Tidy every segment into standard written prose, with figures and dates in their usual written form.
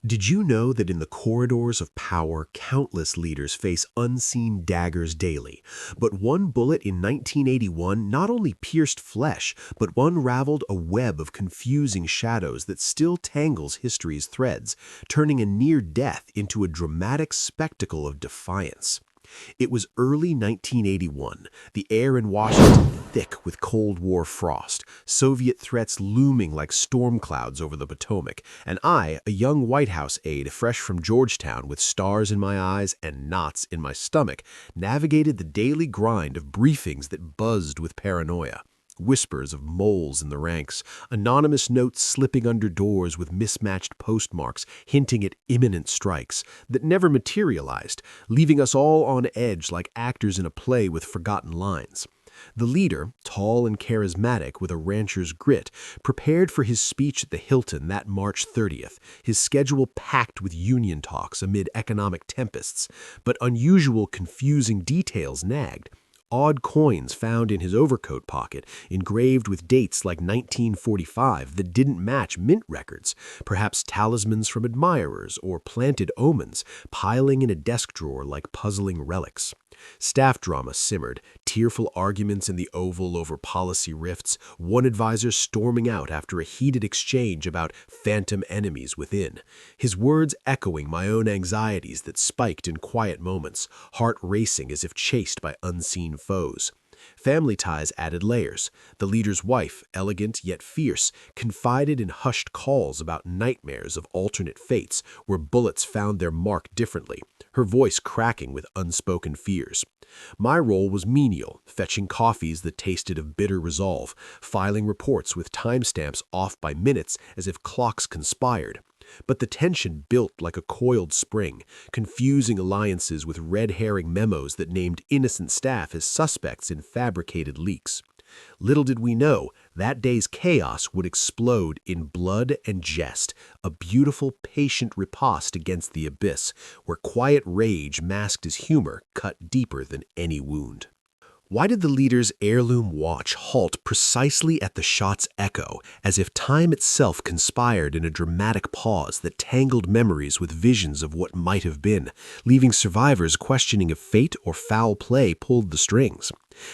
Did you know that in the corridors of power, countless leaders face unseen daggers daily? But one bullet in 1981 not only pierced flesh, but unraveled a web of confusing shadows that still tangles history's threads, turning a near death into a dramatic spectacle of defiance. It was early 1981, the air in Washington thick with Cold War frost, Soviet threats looming like storm clouds over the Potomac, and I, a young White House aide fresh from Georgetown with stars in my eyes and knots in my stomach, navigated the daily grind of briefings that buzzed with paranoia. Whispers of moles in the ranks, anonymous notes slipping under doors with mismatched postmarks hinting at imminent strikes that never materialized, leaving us all on edge like actors in a play with forgotten lines. The leader, tall and charismatic with a rancher's grit, prepared for his speech at the Hilton that March 30th, his schedule packed with union talks amid economic tempests, but unusual confusing details nagged. Odd coins found in his overcoat pocket, engraved with dates like 1945 that didn't match mint records, perhaps talismans from admirers or planted omens, piling in a desk drawer like puzzling relics. Staff drama simmered, tearful arguments in the Oval over policy rifts, one advisor storming out after a heated exchange about phantom enemies within, his words echoing my own anxieties that spiked in quiet moments, heart racing as if chased by unseen foes. Family ties added layers. The leader's wife, elegant yet fierce, confided in hushed calls about nightmares of alternate fates where bullets found their mark differently, her voice cracking with unspoken fears. My role was menial, fetching coffees that tasted of bitter resolve, filing reports with timestamps off by minutes as if clocks conspired. But the tension built like a coiled spring, confusing alliances with red herring memos that named innocent staff as suspects in fabricated leaks. Little did we know, that day's chaos would explode in blood and jest, a beautiful, patient riposte against the abyss, where quiet rage masked as humor cut deeper than any wound. Why did the leader's heirloom watch halt precisely at the shot's echo, as if time itself conspired in a dramatic pause that tangled memories with visions of what might have been, leaving survivors questioning if fate or foul play pulled the strings?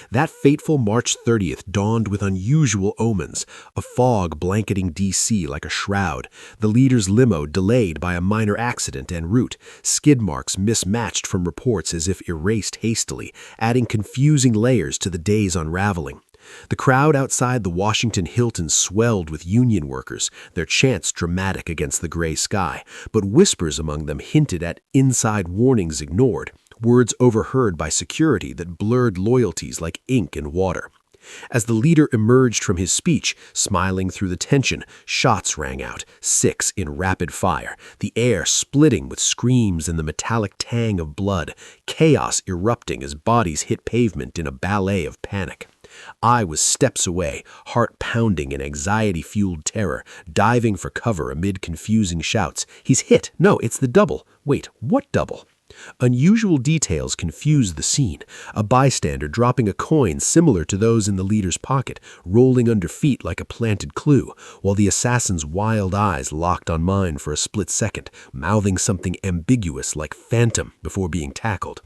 That fateful March 30th dawned with unusual omens, a fog blanketing D.C. like a shroud, the leader's limo delayed by a minor accident en route, skid marks mismatched from reports as if erased hastily, adding confusing layers to the day's unraveling. The crowd outside the Washington Hilton swelled with union workers, their chants dramatic against the gray sky, but whispers among them hinted at inside warnings ignored, words overheard by security that blurred loyalties like ink and water. As the leader emerged from his speech, smiling through the tension, shots rang out, 6 in rapid fire, the air splitting with screams and the metallic tang of blood, chaos erupting as bodies hit pavement in a ballet of panic. I was steps away, heart pounding in anxiety-fueled terror, diving for cover amid confusing shouts. "He's hit! No, it's the double! Wait, what double?" Unusual details confused the scene, a bystander dropping a coin similar to those in the leader's pocket, rolling under feet like a planted clue, while the assassin's wild eyes locked on mine for a split second, mouthing something ambiguous like phantom before being tackled.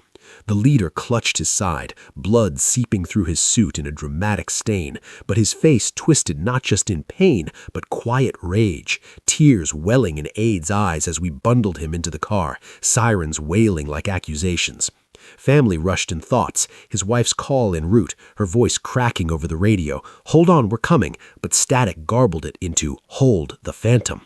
The leader clutched his side, blood seeping through his suit in a dramatic stain, but his face twisted not just in pain, but quiet rage, tears welling in Ade's eyes as we bundled him into the car, sirens wailing like accusations. Family rushed in thoughts, his wife's call en route, her voice cracking over the radio. "Hold on, we're coming," but static garbled it into "Hold the Phantom."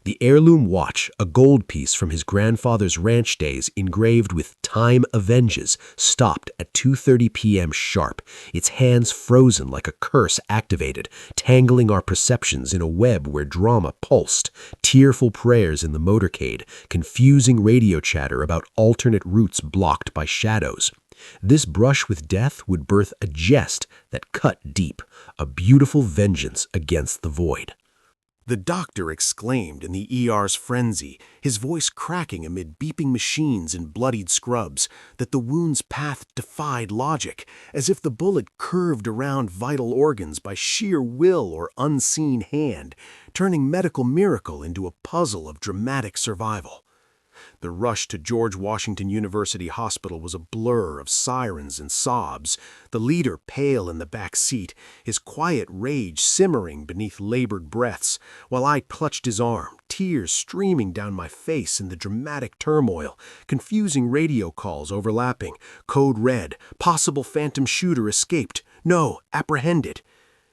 The heirloom watch, a gold piece from his grandfather's ranch days engraved with "Time Avenges," stopped at 2:30 p.m. sharp, its hands frozen like a curse activated, tangling our perceptions in a web where drama pulsed, tearful prayers in the motorcade, confusing radio chatter about alternate routes blocked by shadows. This brush with death would birth a jest that cut deep, a beautiful vengeance against the void. The doctor exclaimed in the ER's frenzy, his voice cracking amid beeping machines and bloodied scrubs, that the wound's path defied logic, as if the bullet curved around vital organs by sheer will or unseen hand, turning medical miracle into a puzzle of dramatic survival. The rush to George Washington University Hospital was a blur of sirens and sobs, the leader pale in the back seat, his quiet rage simmering beneath labored breaths, while I clutched his arm, tears streaming down my face in the dramatic turmoil, confusing radio calls overlapping, code red, possible phantom shooter escaped, no, apprehended.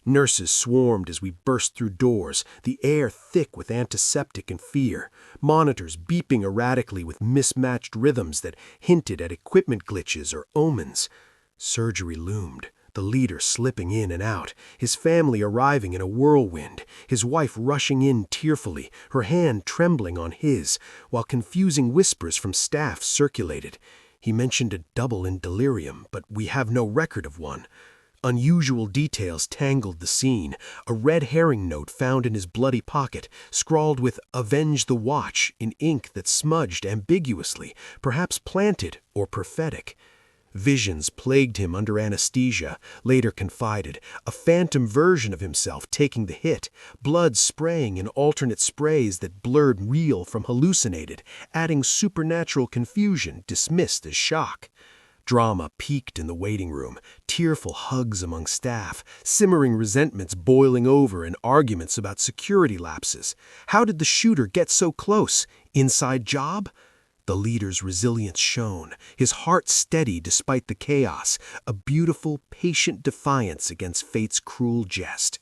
Nurses swarmed as we burst through doors, the air thick with antiseptic and fear, monitors beeping erratically with mismatched rhythms that hinted at equipment glitches or omens. Surgery loomed, the leader slipping in and out, his family arriving in a whirlwind, his wife rushing in tearfully, her hand trembling on his, while confusing whispers from staff circulated. He mentioned a double in delirium, but we have no record of one. Unusual details tangled the scene, a red herring note found in his bloody pocket, scrawled with "Avenge the Watch" in ink that smudged ambiguously, perhaps planted or prophetic. Visions plagued him under anesthesia, later confided, a phantom version of himself taking the hit, blood spraying in alternate sprays that blurred real from hallucinated, adding supernatural confusion dismissed as shock. Drama peaked in the waiting room, tearful hugs among staff, simmering resentments boiling over and arguments about security lapses. How did the shooter get so close? Inside job? The leader's resilience shone, his heart steady despite the chaos, a beautiful, patient defiance against fate's cruel jest.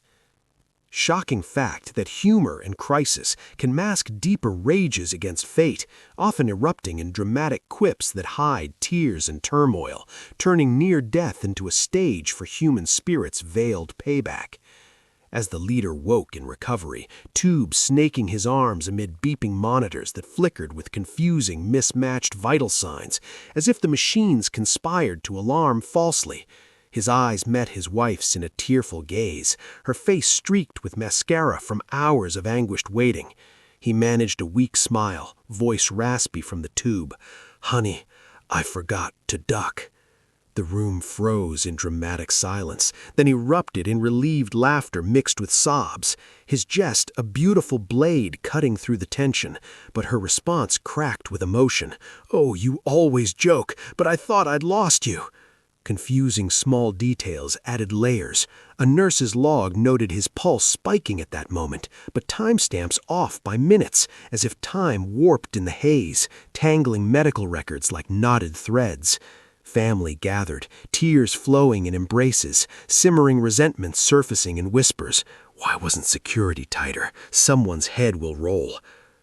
Shocking fact that humor and crisis can mask deeper rages against fate, often erupting in dramatic quips that hide tears and turmoil, turning near death into a stage for human spirit's veiled payback. As the leader woke in recovery, tubes snaking his arms amid beeping monitors that flickered with confusing, mismatched vital signs, as if the machines conspired to alarm falsely. His eyes met his wife's in a tearful gaze, her face streaked with mascara from hours of anguished waiting. He managed a weak smile, voice raspy from the tube. "Honey, I forgot to duck." The room froze in dramatic silence, then erupted in relieved laughter mixed with sobs. His jest a beautiful blade cutting through the tension, but her response cracked with emotion. "Oh, you always joke, but I thought I'd lost you." Confusing small details added layers. A nurse's log noted his pulse spiking at that moment, but timestamps off by minutes, as if time warped in the haze, tangling medical records like knotted threads. Family gathered, tears flowing in embraces, simmering resentment surfacing in whispers. Why wasn't security tighter? Someone's head will roll.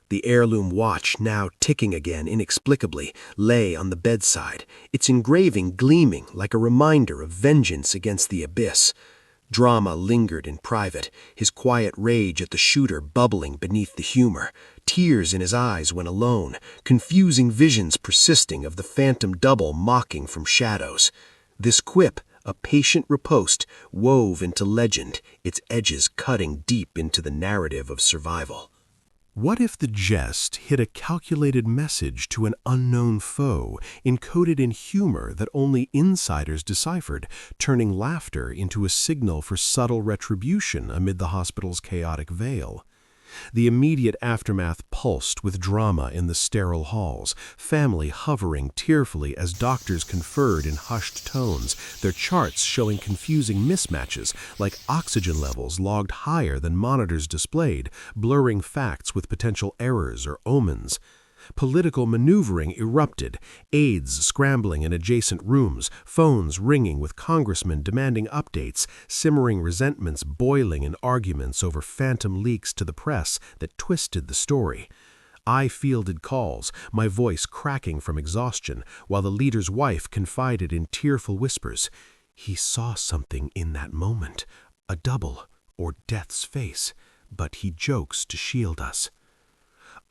The heirloom watch, now ticking again inexplicably, lay on the bedside, its engraving gleaming like a reminder of vengeance against the abyss. Drama lingered in private, his quiet rage at the shooter bubbling beneath the humor, tears in his eyes when alone, confusing visions persisting of the phantom double mocking from shadows. This quip, a patient riposte, wove into legend, its edges cutting deep into the narrative of survival. What if the jest hid a calculated message to an unknown foe, encoded in humor that only insiders deciphered, turning laughter into a signal for subtle retribution amid the hospital's chaotic veil? The immediate aftermath pulsed with drama in the sterile halls, family hovering tearfully as doctors conferred in hushed tones, their charts showing confusing mismatches like oxygen levels logged higher than monitors displayed, blurring facts with potential errors or omens. Political maneuvering erupted, aides scrambling in adjacent rooms, phones ringing with congressmen demanding updates, simmering resentments boiling in arguments over phantom leaks to the press that twisted the story. I fielded calls, my voice cracking from exhaustion, while the leader's wife confided in tearful whispers. He saw something in that moment, a double or death's face, but he jokes to shield us.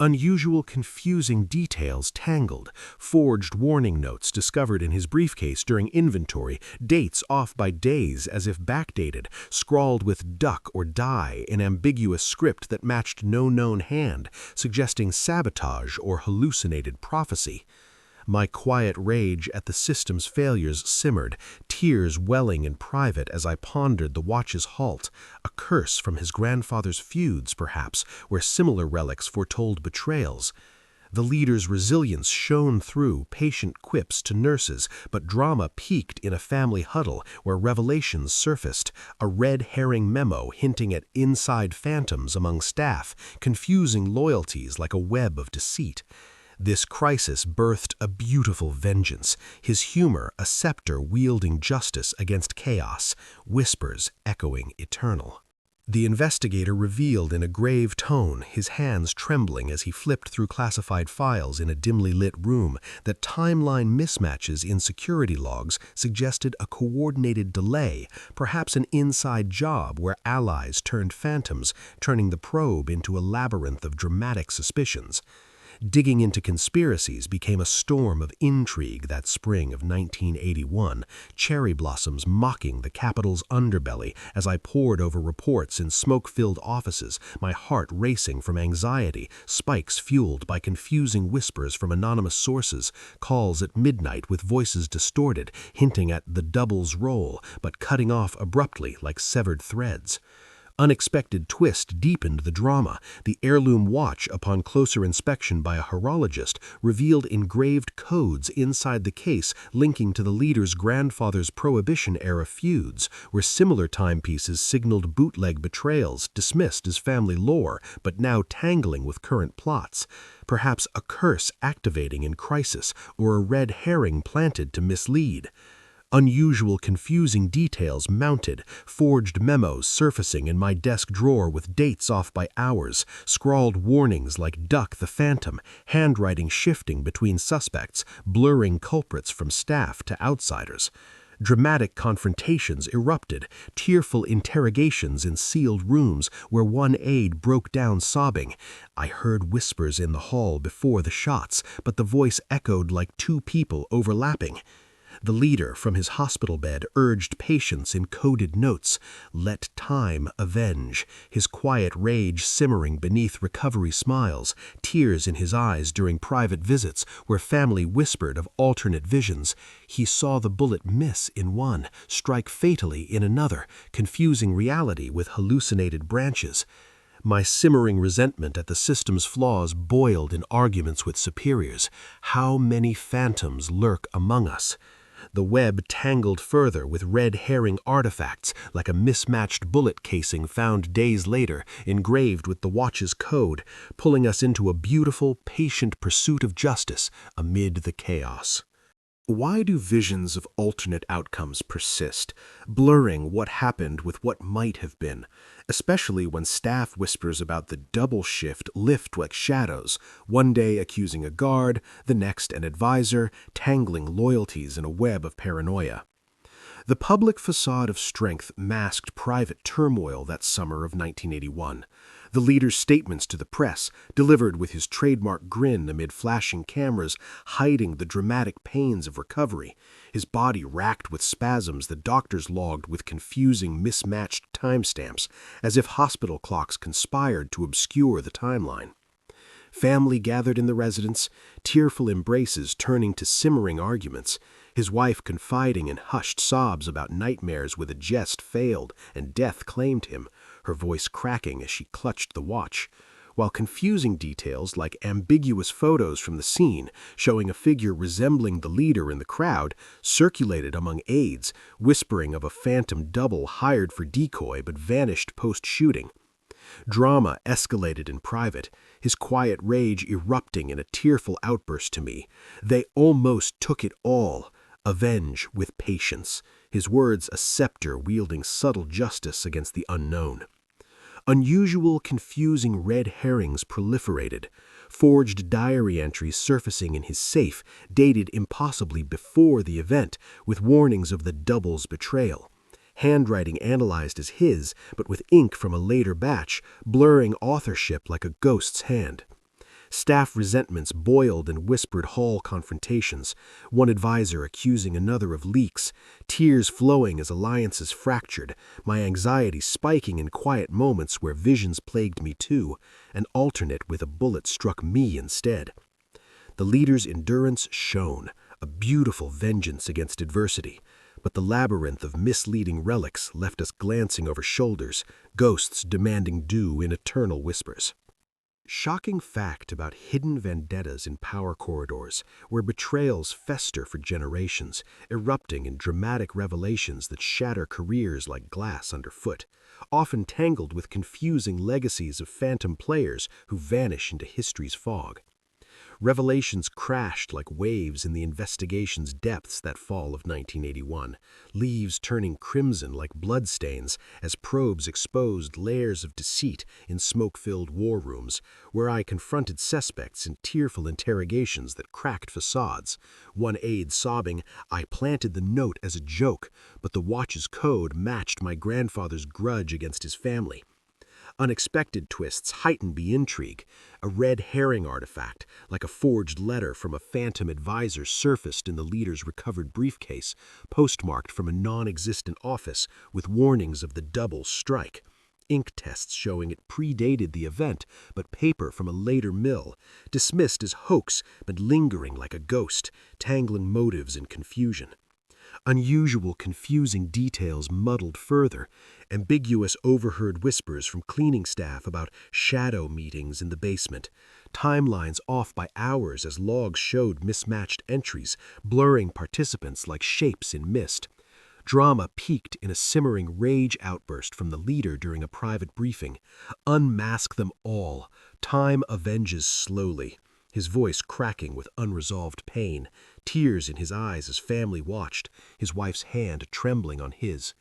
Unusual, confusing details tangled, forged warning notes discovered in his briefcase during inventory, dates off by days as if backdated, scrawled with duck or die in ambiguous script that matched no known hand, suggesting sabotage or hallucinated prophecy. My quiet rage at the system's failures simmered, tears welling in private as I pondered the watch's halt, a curse from his grandfather's feuds, perhaps, where similar relics foretold betrayals. The leader's resilience shone through patient quips to nurses, but drama peaked in a family huddle where revelations surfaced, a red herring memo hinting at inside phantoms among staff, confusing loyalties like a web of deceit. This crisis birthed a beautiful vengeance, his humor a scepter wielding justice against chaos, whispers echoing eternal. The investigator revealed in a grave tone, his hands trembling as he flipped through classified files in a dimly lit room, that timeline mismatches in security logs suggested a coordinated delay, perhaps an inside job where allies turned phantoms, turning the probe into a labyrinth of dramatic suspicions. Digging into conspiracies became a storm of intrigue that spring of 1981, cherry blossoms mocking the Capitol's underbelly as I pored over reports in smoke-filled offices, my heart racing from anxiety, spikes fueled by confusing whispers from anonymous sources, calls at midnight with voices distorted, hinting at the double's role, but cutting off abruptly like severed threads. Unexpected twist deepened the drama. The heirloom watch, upon closer inspection by a horologist, revealed engraved codes inside the case linking to the leader's grandfather's Prohibition-era feuds, where similar timepieces signaled bootleg betrayals dismissed as family lore, but now tangling with current plots. Perhaps a curse activating in crisis, or a red herring planted to mislead. Unusual, confusing details mounted, forged memos surfacing in my desk drawer with dates off by hours, scrawled warnings like Duck the Phantom, handwriting shifting between suspects, blurring culprits from staff to outsiders. Dramatic confrontations erupted, tearful interrogations in sealed rooms where one aide broke down sobbing. I heard whispers in the hall before the shots, but the voice echoed like two people overlapping. The leader from his hospital bed urged patience in coded notes, "Let time avenge," his quiet rage simmering beneath recovery smiles, tears in his eyes during private visits where family whispered of alternate visions. He saw the bullet miss in one, strike fatally in another, confusing reality with hallucinated branches. My simmering resentment at the system's flaws boiled in arguments with superiors. How many phantoms lurk among us? The web tangled further with red herring artifacts like a mismatched bullet casing found days later, engraved with the watch's code, pulling us into a beautiful, patient pursuit of justice amid the chaos. Why do visions of alternate outcomes persist, blurring what happened with what might have been, especially when staff whispers about the double shift lift like shadows, one day accusing a guard, the next an advisor, tangling loyalties in a web of paranoia? The public facade of strength masked private turmoil that summer of 1981. The leader's statements to the press, delivered with his trademark grin amid flashing cameras, hiding the dramatic pains of recovery, his body racked with spasms the doctors logged with confusing mismatched timestamps, as if hospital clocks conspired to obscure the timeline. Family gathered in the residence, tearful embraces turning to simmering arguments, his wife confiding in hushed sobs about nightmares with a Jest failed and death claimed him, her voice cracking as she clutched the watch, while confusing details like ambiguous photos from the scene showing a figure resembling the leader in the crowd circulated among aides, whispering of a phantom double hired for decoy but vanished post-shooting. Drama escalated in private, his quiet rage erupting in a tearful outburst to me. They almost took it all. Avenge with patience, his words a scepter wielding subtle justice against the unknown. Unusual, confusing red herrings proliferated, forged diary entries surfacing in his safe, dated impossibly before the event, with warnings of the double's betrayal. Handwriting analyzed as his, but with ink from a later batch, blurring authorship like a ghost's hand. Staff resentments boiled in whispered hall confrontations, one advisor accusing another of leaks, tears flowing as alliances fractured, my anxiety spiking in quiet moments where visions plagued me too, an alternate with a bullet struck me instead. The leader's endurance shone, a beautiful vengeance against adversity, but the labyrinth of misleading relics left us glancing over shoulders, ghosts demanding due in eternal whispers. Shocking fact about hidden vendettas in power corridors, where betrayals fester for generations, erupting in dramatic revelations that shatter careers like glass underfoot, often tangled with confusing legacies of phantom players who vanish into history's fog. Revelations crashed like waves in the investigation's depths that fall of 1981, leaves turning crimson like bloodstains as probes exposed layers of deceit in smoke-filled war rooms, where I confronted suspects in tearful interrogations that cracked facades. One aide sobbing, "I planted the note as a joke, but the watch's code matched my grandfather's grudge against his family." Unexpected twists heightened the intrigue. A red herring artifact, like a forged letter from a phantom advisor, surfaced in the leader's recovered briefcase, postmarked from a non-existent office with warnings of the double strike. Ink tests showing it predated the event, but paper from a later mill, dismissed as hoax but lingering like a ghost, tangling motives in confusion. Unusual, confusing details muddled further, ambiguous overheard whispers from cleaning staff about shadow meetings in the basement, timelines off by hours as logs showed mismatched entries, blurring participants like shapes in mist. Drama peaked in a simmering rage outburst from the leader during a private briefing. "Unmask them all. Time avenges slowly." His voice cracking with unresolved pain, tears in his eyes as family watched, his wife's hand trembling on his.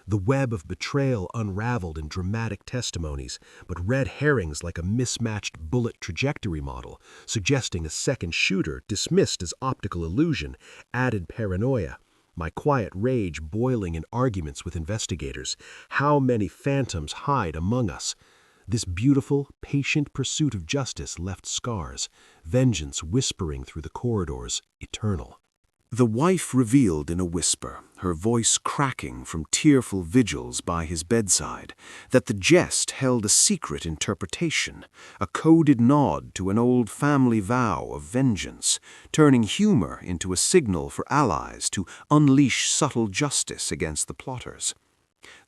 The web of betrayal unraveled in dramatic testimonies, but red herrings like a mismatched bullet trajectory model, suggesting a second shooter dismissed as optical illusion, added paranoia. My quiet rage boiling in arguments with investigators. How many phantoms hide among us? This beautiful, patient pursuit of justice left scars, vengeance whispering through the corridors, eternal. The wife revealed in a whisper, her voice cracking from tearful vigils by his bedside, that the jest held a secret interpretation, a coded nod to an old family vow of vengeance, turning humor into a signal for allies to unleash subtle justice against the plotters.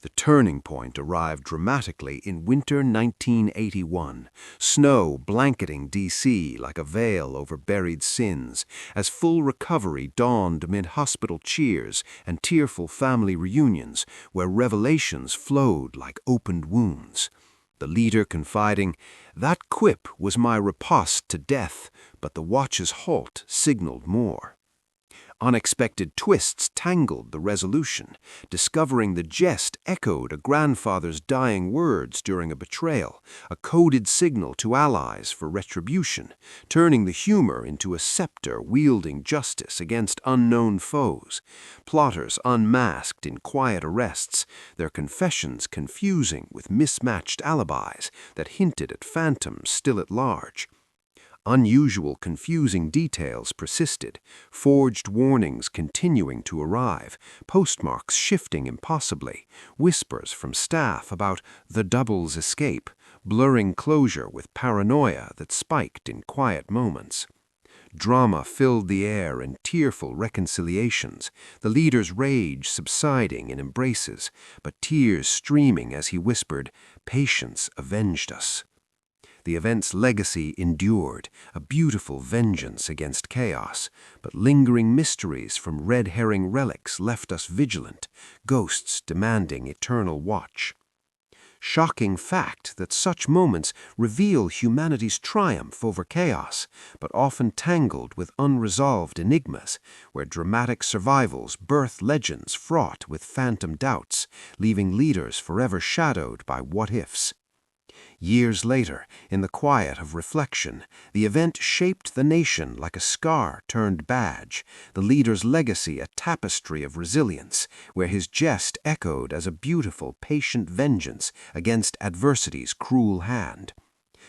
The turning point arrived dramatically in winter 1981, snow blanketing D.C. like a veil over buried sins, as full recovery dawned amid hospital cheers and tearful family reunions where revelations flowed like opened wounds. The leader confiding, "That quip was my riposte to death, but the watch's halt signaled more." Unexpected twists tangled the resolution, discovering the jest echoed a grandfather's dying words during a betrayal, a coded signal to allies for retribution, turning the humor into a scepter wielding justice against unknown foes. Plotters unmasked in quiet arrests, their confessions confusing with mismatched alibis that hinted at phantoms still at large. Unusual, confusing details persisted, forged warnings continuing to arrive, postmarks shifting impossibly, whispers from staff about the double's escape, blurring closure with paranoia that spiked in quiet moments. Drama filled the air in tearful reconciliations, the leader's rage subsiding in embraces, but tears streaming as he whispered, "Patience avenged us." The event's legacy endured, a beautiful vengeance against chaos, but lingering mysteries from red herring relics left us vigilant, ghosts demanding eternal watch. Shocking fact that such moments reveal humanity's triumph over chaos, but often tangled with unresolved enigmas, where dramatic survivals birth legends fraught with phantom doubts, leaving leaders forever shadowed by what-ifs. Years later, in the quiet of reflection, the event shaped the nation like a scar turned badge, the leader's legacy a tapestry of resilience, where his jest echoed as a beautiful, patient vengeance against adversity's cruel hand.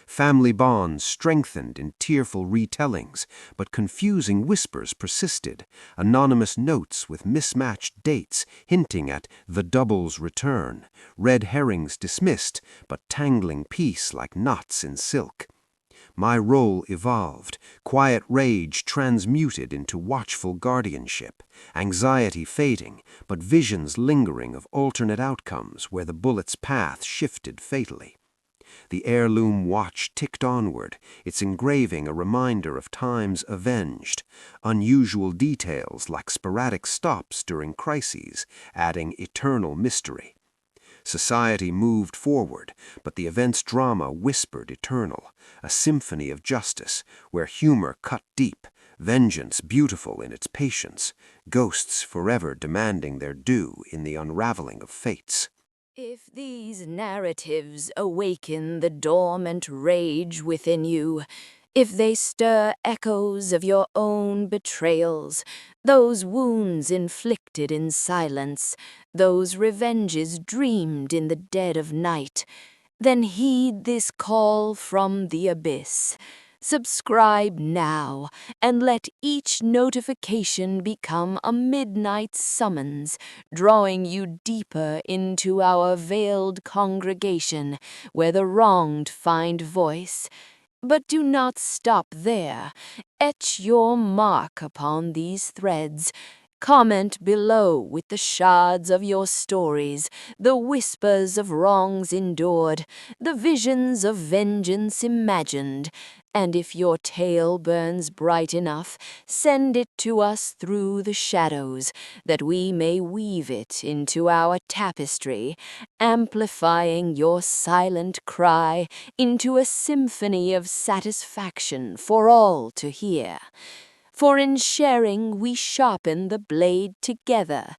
family bonds strengthened in tearful retellings, but confusing whispers persisted, anonymous notes with mismatched dates hinting at the double's return, red herrings dismissed, but tangling peace like knots in silk. My role evolved, quiet rage transmuted into watchful guardianship, anxiety fading, but visions lingering of alternate outcomes where the bullet's path shifted fatally. The heirloom watch ticked onward, its engraving a reminder of times avenged, unusual details like sporadic stops during crises, adding eternal mystery. Society moved forward, but the event's drama whispered eternal, a symphony of justice, where humor cut deep, vengeance beautiful in its patience, ghosts forever demanding their due in the unraveling of fates. If these narratives awaken the dormant rage within you, if they stir echoes of your own betrayals, those wounds inflicted in silence, those revenges dreamed in the dead of night, then heed this call from the abyss. Subscribe now, and let each notification become a midnight summons, drawing you deeper into our veiled congregation, where the wronged find voice. But do not stop there. Etch your mark upon these threads. Comment below with the shards of your stories, the whispers of wrongs endured, the visions of vengeance imagined. And if your tale burns bright enough, send it to us through the shadows, that we may weave it into our tapestry, amplifying your silent cry into a symphony of satisfaction for all to hear. For in sharing we sharpen the blade together.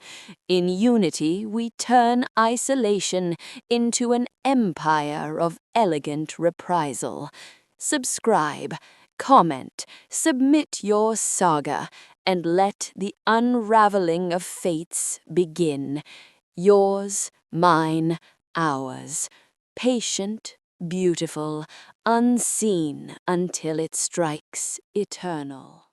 In unity we turn isolation into an empire of elegant reprisal. Subscribe, comment, submit your saga, and let the unraveling of fates begin. Yours, mine, ours. Patient, beautiful, unseen until it strikes eternal.